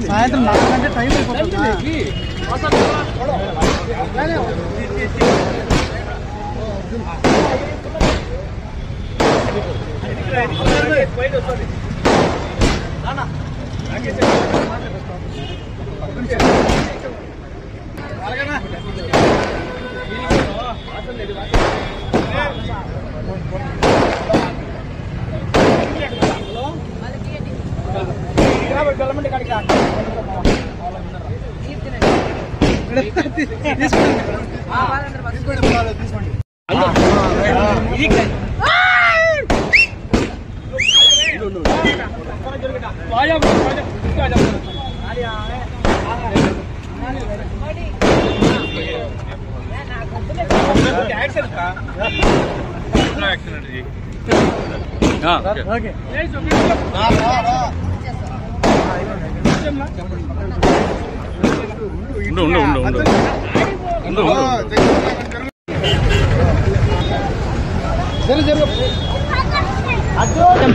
సాయంత్రం 4 గంటల టైం అయిపోతుంది.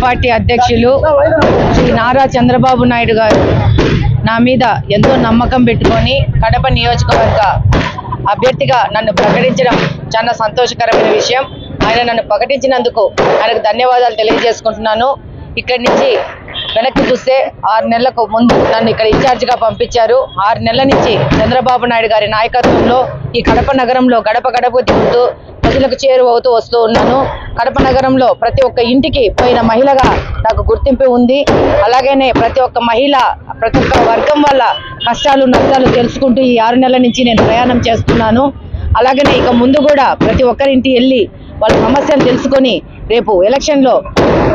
పార్టీ అధ్యక్షులు శ్రీ నారా చంద్రబాబు నాయుడు గారు నా మీద ఎంతో నమ్మకం పెట్టుకొని కడప నియోజకవర్గ అభ్యర్థిగా నన్ను ప్రకటించడం చాలా సంతోషకరమైన విషయం. ఆయన నన్ను ప్రకటించినందుకు ఆయనకు ధన్యవాదాలు తెలియజేసుకుంటున్నాను. ఇక్కడి నుంచి వెనక్కి చూస్తే 6 నెలలకు ముందు నన్ను ఇక్కడ ఇన్ఛార్జిగా పంపించారు. 6 నెలల నుంచి చంద్రబాబు నాయుడు గారి నాయకత్వంలో ఈ కడప నగరంలో గడప గడప తిరుగుతూ ప్రజలకు చేరువవుతూ వస్తూ ఉన్నాను. కడప నగరంలో ప్రతి ఒక్క ఇంటికి పోయిన మహిళగా నాకు గుర్తింపు ఉంది. అలాగనే ప్రతి ఒక్క మహిళ ప్రతి ఒక్క వర్గం వల్ల కష్టాలు నష్టాలు తెలుసుకుంటూ ఈ 6 నెలల నుంచి నేను ప్రయాణం చేస్తున్నాను. అలాగనే ఇక ముందు కూడా ప్రతి ఒక్కరింటి వెళ్ళి వాళ్ళ సమస్యలు తెలుసుకొని రేపు ఎలక్షన్లో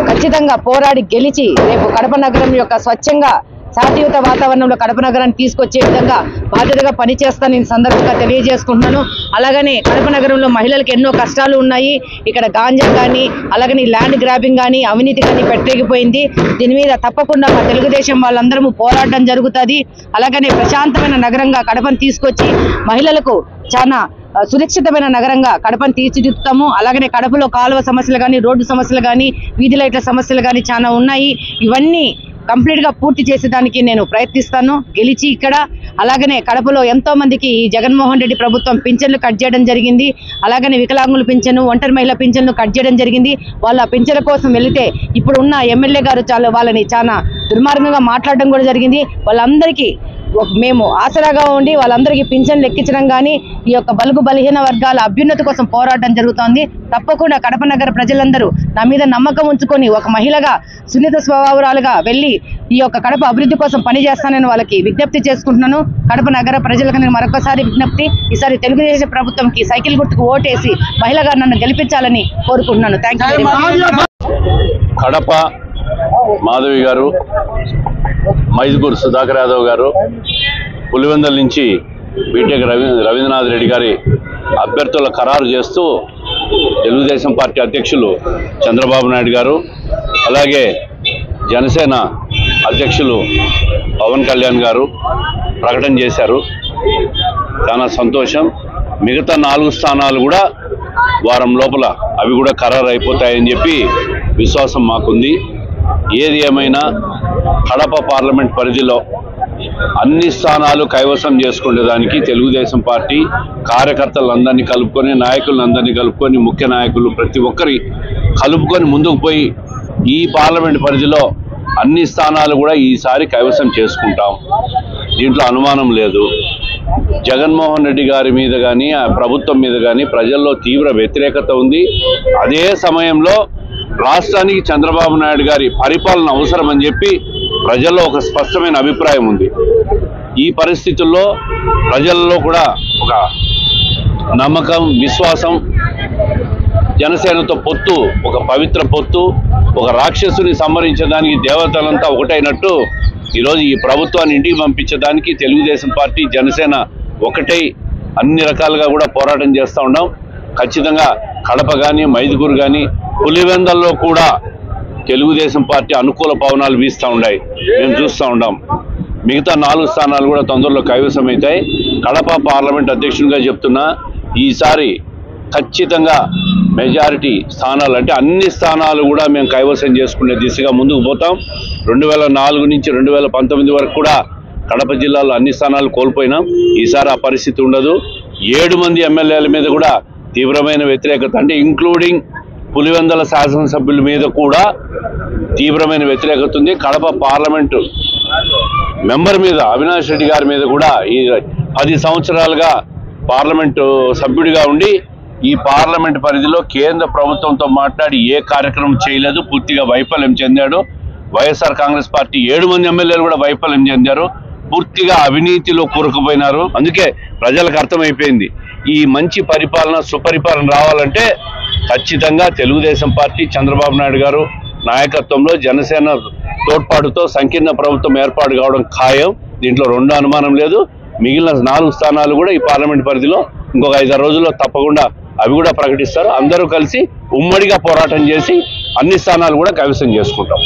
ఖచ్చితంగా పోరాడి గెలిచి రేపు కడప నగరం యొక్క స్వచ్ఛంగా శాంతియుత వాతావరణంలో కడప నగరాన్ని తీసుకొచ్చే విధంగా బాధ్యతగా పనిచేస్తాను ఈ సందర్భంగా తెలియజేసుకుంటున్నాను. అలాగనే కడప నగరంలో మహిళలకు ఎన్నో కష్టాలు ఉన్నాయి. ఇక్కడ గాంజా కానీ అలాగని ల్యాండ్ గ్రాబింగ్ కానీ అవినీతి కానీ పెట్టలేకపోయింది. దీని మీద తప్పకుండా మా తెలుగుదేశం వాళ్ళందరూ పోరాటం జరుగుతుంది. అలాగనే ప్రశాంతమైన నగరంగా కడపను తీసుకొచ్చి మహిళలకు చాలా సురక్షితమైన నగరంగా కడపను తీర్చిదిద్దుతాము. అలాగనే కడపలో కాలువ సమస్యలు కానీ రోడ్డు సమస్యలు కానీ వీధి లైట్ల సమస్యలు కానీ చాలా ఉన్నాయి. ఇవన్నీ కంప్లీట్గా పూర్తి చేసేదానికి నేను ప్రయత్నిస్తాను గెలిచి ఇక్కడ. అలాగనే కడపలో ఎంతో మందికి ఈ జగన్మోహన్ రెడ్డి ప్రభుత్వం పింఛన్లు కట్ చేయడం జరిగింది. అలాగనే వికలాంగుల పింఛను ఒంటరి మహిళ పింఛన్లు కట్ చేయడం జరిగింది. వాళ్ళ పింఛన్ల కోసం వెళితే ఇప్పుడు ఉన్న ఎమ్మెల్యే గారు వాళ్ళని చాలా దుర్మార్గంగా మాట్లాడడం కూడా జరిగింది. వాళ్ళందరికీ మేము ఆసరాగా ఉండి వాళ్ళందరికీ పింఛన్లు ఎక్కించడం కానీ ఈ యొక్క బలుగు బలహీన వర్గాల అభ్యున్నతి కోసం పోరాటం జరుగుతోంది. తప్పకుండా కడప నగర ప్రజలందరూ నా మీద నమ్మకం ఉంచుకొని ఒక మహిళగా సున్నిత స్వభావాలుగా వెళ్ళి ఈ యొక్క కడప అభివృద్ధి కోసం పనిచేస్తానని వాళ్ళకి విజ్ఞప్తి చేసుకుంటున్నాను. కడప నగర ప్రజలకు నేను మరొకసారి విజ్ఞప్తి, ఈసారి తెలుగుదేశం ప్రభుత్వంకి సైకిల్ గుర్తుకు ఓటేసి మహిళగా నన్ను గెలిపించాలని కోరుకుంటున్నాను. Thank you. కడప మాధవి గారు, మైదుకూరు సుధాకర్ యాదవ్ గారు, పులివెందల నుంచి బీటెక్ రవీంద్రనాథ్ రెడ్డి గారి అభ్యర్థుల ఖరారు చేస్తూ తెలుగుదేశం పార్టీ అధ్యక్షులు చంద్రబాబు నాయుడు గారు, అలాగే జనసేన అధ్యక్షులు పవన్ కళ్యాణ్ గారు ప్రకటన చేశారు. చాలా సంతోషం. మిగతా 4 స్థానాలు కూడా వారం లోపల అవి కూడా ఖరారు అయిపోతాయని చెప్పి విశ్వాసం మాకుంది. ఏది ఏమైనా కడప పార్లమెంట్ పరిధిలో అన్ని స్థానాలు కైవసం చేసుకునేదానికి తెలుగుదేశం పార్టీ కార్యకర్తలందరినీ కలుపుకొని, నాయకులందరినీ కలుపుకొని, ముఖ్య నాయకులు ప్రతి ఒక్కరి కలుపుకొని ముందుకు పోయి ఈ పార్లమెంట్ పరిధిలో అన్ని స్థానాలు కూడా ఈసారి కైవసం చేసుకుంటాం. దీంట్లో అనుమానం లేదు. జగన్మోహన్ రెడ్డి గారి మీద కానీ ఆ ప్రభుత్వం మీద కానీ ప్రజల్లో తీవ్ర వ్యతిరేకత ఉంది. అదే సమయంలో రాష్ట్రానికి చంద్రబాబు నాయుడు గారి పరిపాలన అవసరం అని చెప్పి ప్రజల్లో ఒక స్పష్టమైన అభిప్రాయం ఉంది. ఈ పరిస్థితుల్లో ప్రజల్లో కూడా ఒక నమ్మకం, విశ్వాసం, జనసేనతో పొత్తు, ఒక పవిత్ర పొత్తు, ఒక రాక్షసుని సంహరించడానికి దేవతలంతా ఒకటైనట్టు ఈరోజు ఈ ప్రభుత్వాన్ని ఇంటికి పంపించడానికి తెలుగుదేశం పార్టీ, జనసేన ఒకటై అన్ని రకాలుగా కూడా పోరాటం చేస్తూ ఉన్నాం. ఖచ్చితంగా కడప కానీ, మైదుకూరు కానీ, పులివెందల్లో కూడా తెలుగుదేశం పార్టీ అనుకూల పవనాలు వీస్తూ ఉన్నాయి, మేము చూస్తూ ఉన్నాం. మిగతా 4 స్థానాలు కూడా తొందరలో కైవసం అవుతాయి. కడప పార్లమెంట్ అధ్యక్షునిగా చెప్తున్నా, ఈసారి ఖచ్చితంగా మెజారిటీ స్థానాలు అంటే అన్ని స్థానాలు కూడా మేము కైవసం చేసుకునే దిశగా ముందుకు పోతాం. 2004 నుంచి 2019 వరకు కూడా కడప జిల్లాలో అన్ని స్థానాలు కోల్పోయినాం. ఈసారి ఆ పరిస్థితి ఉండదు. 7 మంది ఎమ్మెల్యేల మీద కూడా తీవ్రమైన వ్యతిరేకత, అంటే ఇంక్లూడింగ్ పులివెందల శాసనసభ్యుల మీద కూడా తీవ్రమైన వ్యతిరేకత ఉంది. కడప పార్లమెంటు మెంబర్ మీద అవినాష్ రెడ్డి గారి మీద కూడా ఈ 10 సంవత్సరాలుగా పార్లమెంటు సభ్యుడిగా ఉండి ఈ పార్లమెంట్ పరిధిలో కేంద్ర ప్రభుత్వంతో మాట్లాడి ఏ కార్యక్రమం చేయలేదు, పూర్తిగా వైఫల్యం చెందాడు. వైఎస్ఆర్ కాంగ్రెస్ పార్టీ 7 మంది ఎమ్మెల్యేలు కూడా వైఫల్యం చెందారు, పూర్తిగా అవినీతిలో కూరుకుపోయినారు. అందుకే ప్రజలకు అర్థమైపోయింది, ఈ మంచి పరిపాలన సుపరిపాలన రావాలంటే ఖచ్చితంగా తెలుగుదేశం పార్టీ చంద్రబాబు నాయుడు గారు నాయకత్వంలో జనసేన తోడ్పాటుతో సంకీర్ణ ప్రభుత్వం ఏర్పాటు కావడం ఖాయం. దీంట్లో 2 అనుమానం లేదు. మిగిలిన 4 స్థానాలు కూడా ఈ పార్లమెంట్ పరిధిలో ఇంకొక 5-6 రోజుల్లో తప్పకుండా అవి కూడా ప్రకటిస్తారు. అందరూ కలిసి ఉమ్మడిగా పోరాటం చేసి అన్ని స్థానాలు కూడా కైవసం చేసుకుంటాం.